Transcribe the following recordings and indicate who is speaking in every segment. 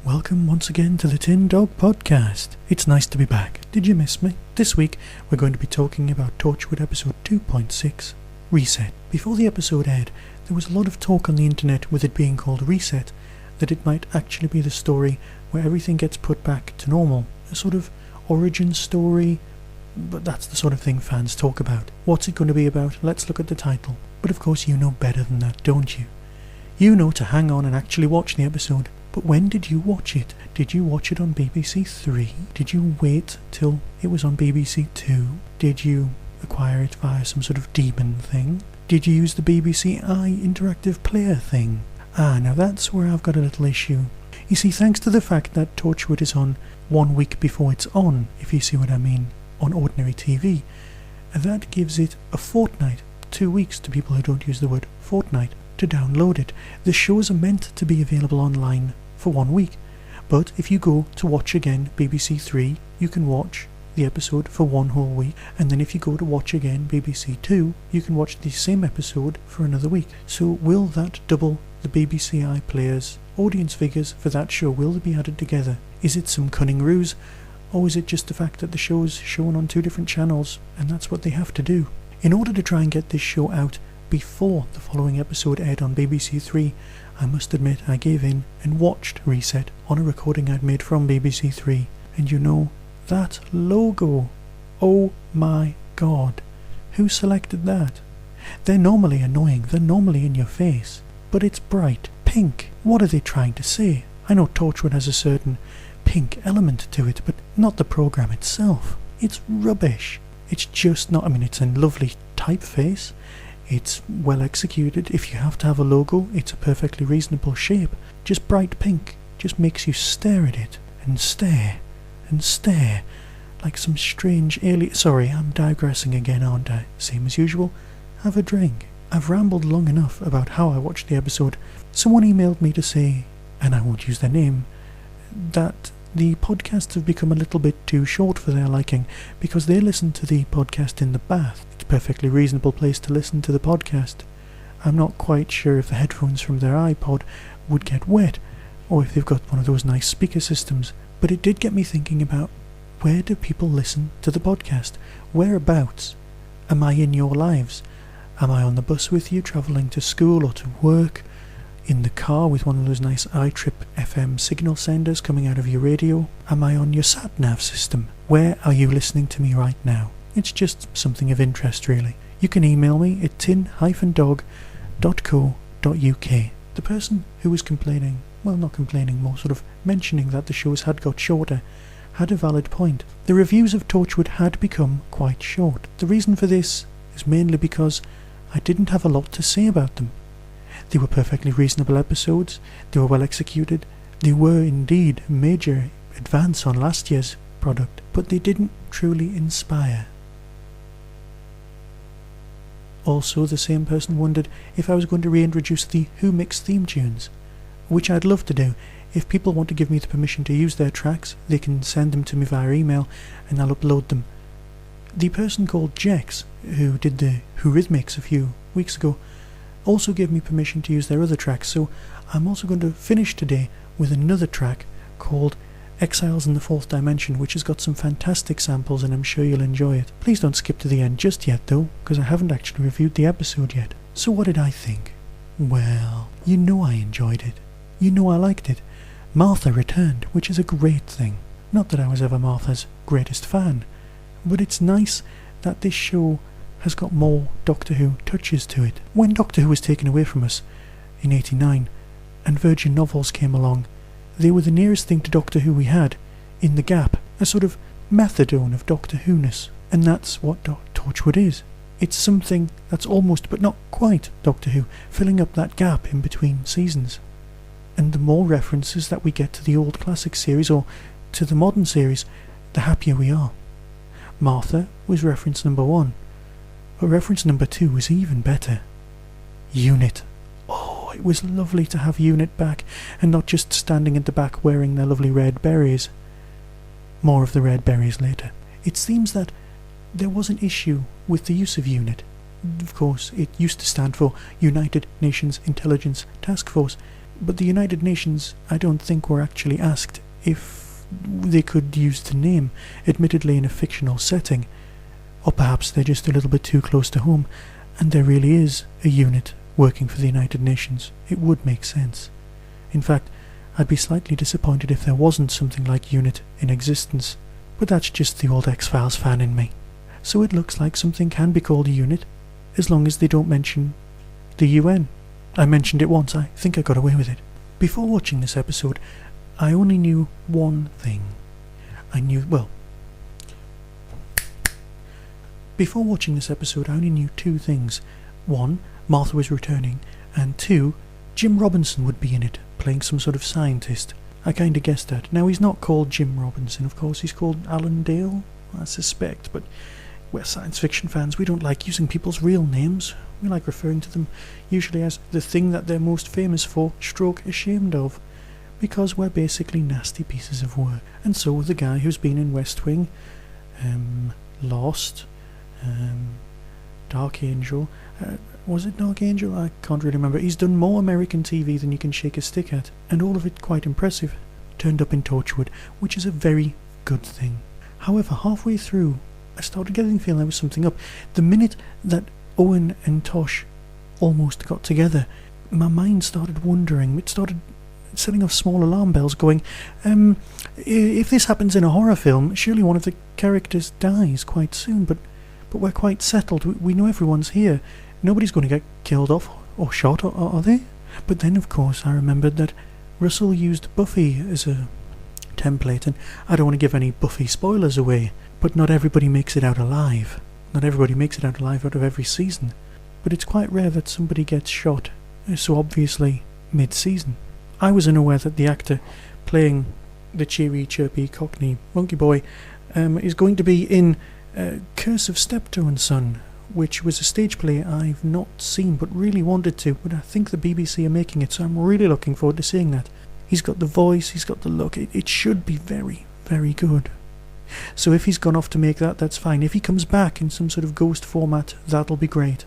Speaker 1: Welcome once again to the Tin Dog Podcast. It's nice to be back. Did you miss me? This week we're going to be talking about Torchwood episode 2.6, Reset. Before the episode aired, there was a lot of talk on the internet with it being called Reset, that it might actually be the story where everything gets put back to normal. A sort of origin story, but that's the sort of thing fans talk about. What's it going to be about? Let's look at the title. But of course you know better than that, don't you? You know to hang on and actually watch the episode. But when did you watch it? Did you watch it on BBC 3? Did you wait till it was on BBC 2? Did you acquire it via some sort of demon thing? Did you use the BBC interactive player thing? Now that's where I've got a little issue. You see, thanks to the fact that Torchwood is on 1 week before it's on, if you see what I mean, on ordinary TV, that gives it a fortnight, 2 weeks to people who don't use the word fortnight, to download it. The shows are meant to be available online for 1 week, but if you go to watch again BBC 3, you can watch the episode for 1 whole week, and then if you go to watch again BBC 2, you can watch the same episode for another week. So will that double the BBC iPlayers audience figures for that show? Will they be added together? Is it some cunning ruse, or is it just the fact that the show's shown on 2 different channels and that's what they have to do? In order to try and get this show out before the following episode aired on BBC 3, I must admit I gave in and watched Reset on a recording I'd made from BBC 3, and you know, that logo, oh my god, who selected that? They're normally annoying, they're normally in your face, but it's bright pink. What are they trying to say? I know Torchwood has a certain pink element to it, but not the programme itself. It's rubbish. It's just not, it's a lovely typeface. It's well executed. If you have to have a logo, it's a perfectly reasonable shape. Just bright pink just makes you stare at it and stare and stare like some strange alien. Sorry, I'm digressing again, aren't I? Same as usual. Have a drink. I've rambled long enough about how I watched the episode. Someone emailed me to say, and I won't use their name, that the podcasts have become a little bit too short for their liking because they listen to the podcast in the bath. It's a perfectly reasonable place to listen to the podcast. I'm not quite sure if the headphones from their iPod would get wet, or if they've got one of those nice speaker systems, but it did get me thinking about, where do people listen to the podcast? Whereabouts am I in your lives? Am I on the bus with you, travelling to school or to work? In the car with one of those nice iTrip FM signal senders coming out of your radio? Am I on your sat-nav system? Where are you listening to me right now? It's just something of interest, really. You can email me at tin-dog.co.uk. The person who was complaining, well, not complaining, more sort of mentioning that the shows had got shorter, had a valid point. The reviews of Torchwood had become quite short. The reason for this is mainly because I didn't have a lot to say about them. They were perfectly reasonable episodes, they were well executed, they were indeed a major advance on last year's product, but they didn't truly inspire. Also, the same person wondered if I was going to reintroduce the Who Mix theme tunes, which I'd love to do. If people want to give me the permission to use their tracks, they can send them to me via email and I'll upload them. The person called Jex, who did the Who-Rhythmics a few weeks ago, also gave me permission to use their other tracks, so I'm also going to finish today with another track called Exiles in the Fourth Dimension, which has got some fantastic samples and I'm sure you'll enjoy it. Please don't skip to the end just yet though, because I haven't actually reviewed the episode yet. So what did I think? Well, you know I enjoyed it. You know I liked it. Martha returned, which is a great thing. Not that I was ever Martha's greatest fan, but it's nice that this show has got more Doctor Who touches to it. When Doctor Who was taken away from us in '89 and Virgin Novels came along, they were the nearest thing to Doctor Who we had in the gap, a sort of methadone of Doctor Who-ness, and that's what Torchwood is. It's something that's almost but not quite Doctor Who, filling up that gap in between seasons. And the more references that we get to the old classic series or to the modern series, the happier we are. Martha was reference number 1, but reference number 2 was even better. Unit. Oh, it was lovely to have UNIT back, and not just standing at the back wearing their lovely red berets. More of the red berets later. It seems that there was an issue with the use of UNIT. Of course, it used to stand for United Nations Intelligence Task Force, but the United Nations, I don't think, were actually asked if they could use the name, admittedly in a fictional setting. Or perhaps they're just a little bit too close to home, and there really is a unit working for the United Nations. It would make sense. In fact, I'd be slightly disappointed if there wasn't something like UNIT in existence, but that's just the old X-Files fan in me. So it looks like something can be called a unit, as long as they don't mention the UN. I mentioned it once, I think I got away with it. Before watching this episode, I only knew one thing. Before watching this episode, I only knew two things. One, Martha was returning, and two, Jim Robinson would be in it, playing some sort of scientist. I kinda guessed that. Now, he's not called Jim Robinson, of course, he's called Alan Dale, I suspect, but we're science fiction fans, we don't like using people's real names. We like referring to them usually as the thing that they're most famous for, stroke ashamed of, because we're basically nasty pieces of work. And so the guy who's been in West Wing, Lost, Dark Angel, was it Dark Angel? I can't really remember. He's done more American TV than you can shake a stick at, and all of it quite impressive. Turned up in Torchwood, which is a very good thing. However, halfway through, I started getting the feeling there was something up. The minute that Owen and Tosh almost got together, my mind started wondering. It started setting off small alarm bells going, if this happens in a horror film, surely one of the characters dies quite soon, but we're quite settled. We know everyone's here. Nobody's going to get killed off or shot, are they? But then, of course, I remembered that Russell used Buffy as a template, and I don't want to give any Buffy spoilers away, but not everybody makes it out alive. Not everybody makes it out alive out of every season. But it's quite rare that somebody gets shot, so obviously mid-season. I was unaware that the actor playing the cheery, chirpy Cockney monkey boy is going to be in Curse of Steptoe and Son, which was a stage play I've not seen but really wanted to, but I think the BBC are making it, so I'm really looking forward to seeing that. He's got the voice, he's got the look, it should be very, very good. So if he's gone off to make that, that's fine. If he comes back in some sort of ghost format, that'll be great.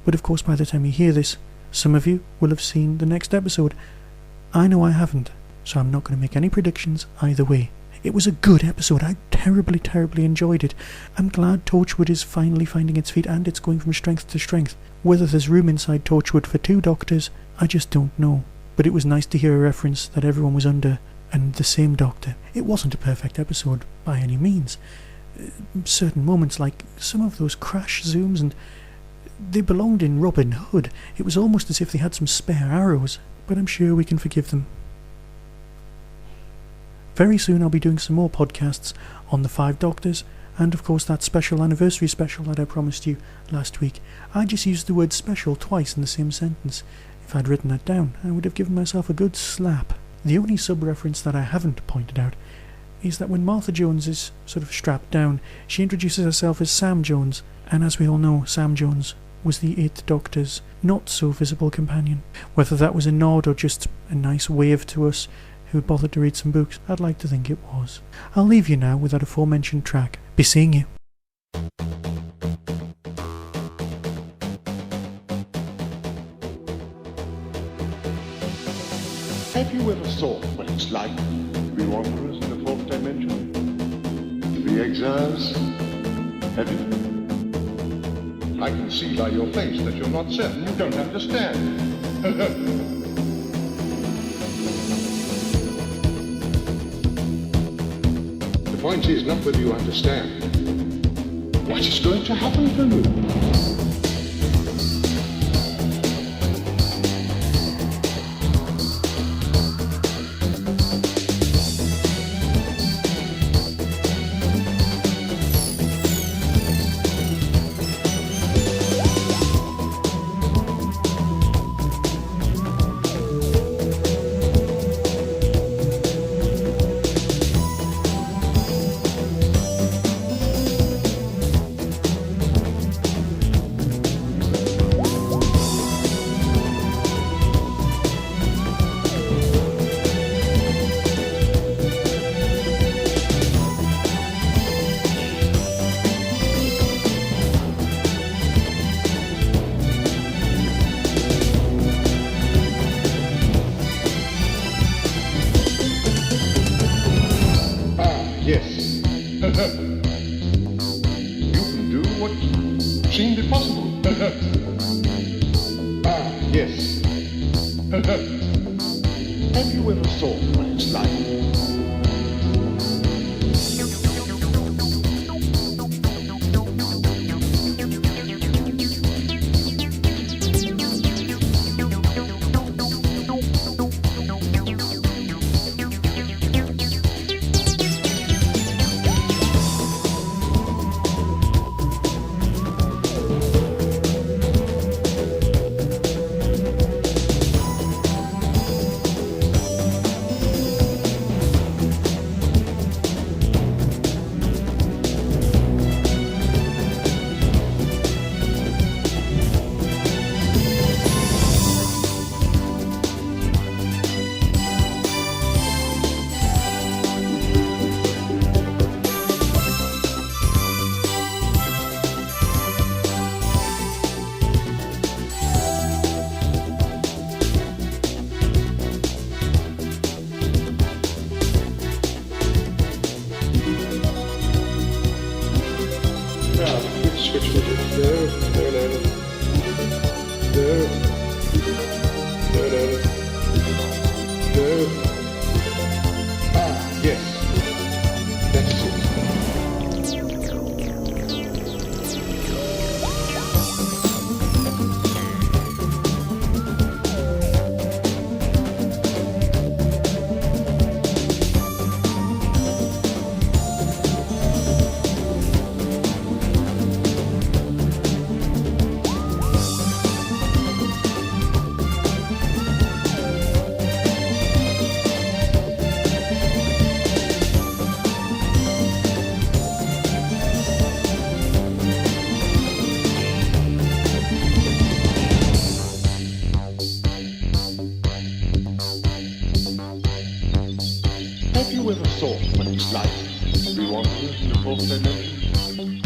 Speaker 1: But of course by the time you hear this, some of you will have seen the next episode. I know I haven't, so I'm not going to make any predictions either way. It was a good episode. I terribly, terribly enjoyed it. I'm glad Torchwood is finally finding its feet, and it's going from strength to strength. Whether there's room inside Torchwood for two doctors, I just don't know. But it was nice to hear a reference that everyone was under and the same doctor. It wasn't a perfect episode by any means. Certain moments, like some of those crash zooms, and they belonged in Robin Hood. It was almost as if they had some spare arrows, but I'm sure we can forgive them. Very soon I'll be doing some more podcasts on the Five Doctors, and of course that special anniversary special that I promised you last week. I just used the word special twice in the same sentence. If I'd written that down, I would have given myself a good slap. The only sub-reference that I haven't pointed out is that when Martha Jones is sort of strapped down, she introduces herself as Sam Jones, and as we all know, Sam Jones was the Eighth Doctor's not-so-visible companion. Whether that was a nod or just a nice wave to us who'd bothered to read some books, I'd like to think it was. I'll leave you now with that aforementioned track. Be seeing you.
Speaker 2: Have you ever thought what it's like to be wanderers in the fourth dimension? To be exiles? Have you? I can see by your face that you're not certain. You don't understand. The point is not whether you understand. What is going to happen to you? Have you ever thought what it's like? Yes, that's it. Have you ever thought what it's like to be wanderers in the fourth dimension?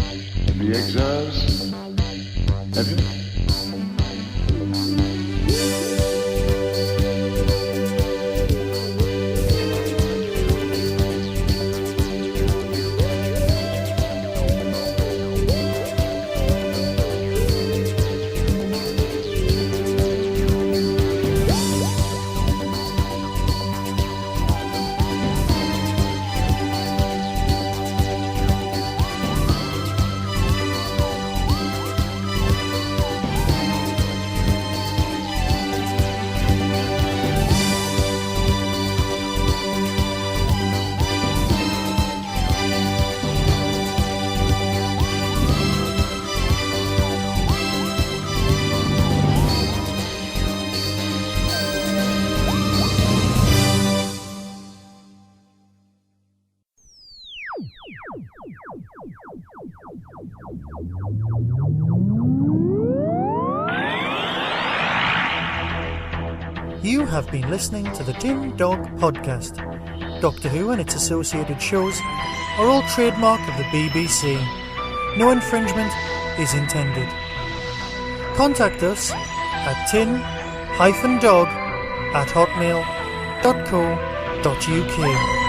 Speaker 2: To be exiles? Have you?
Speaker 1: You have been listening to the Tin Dog Podcast. Doctor Who and its associated shows are all trademark of the BBC. No infringement is intended. Contact us at tin-dog@hotmail.co.uk.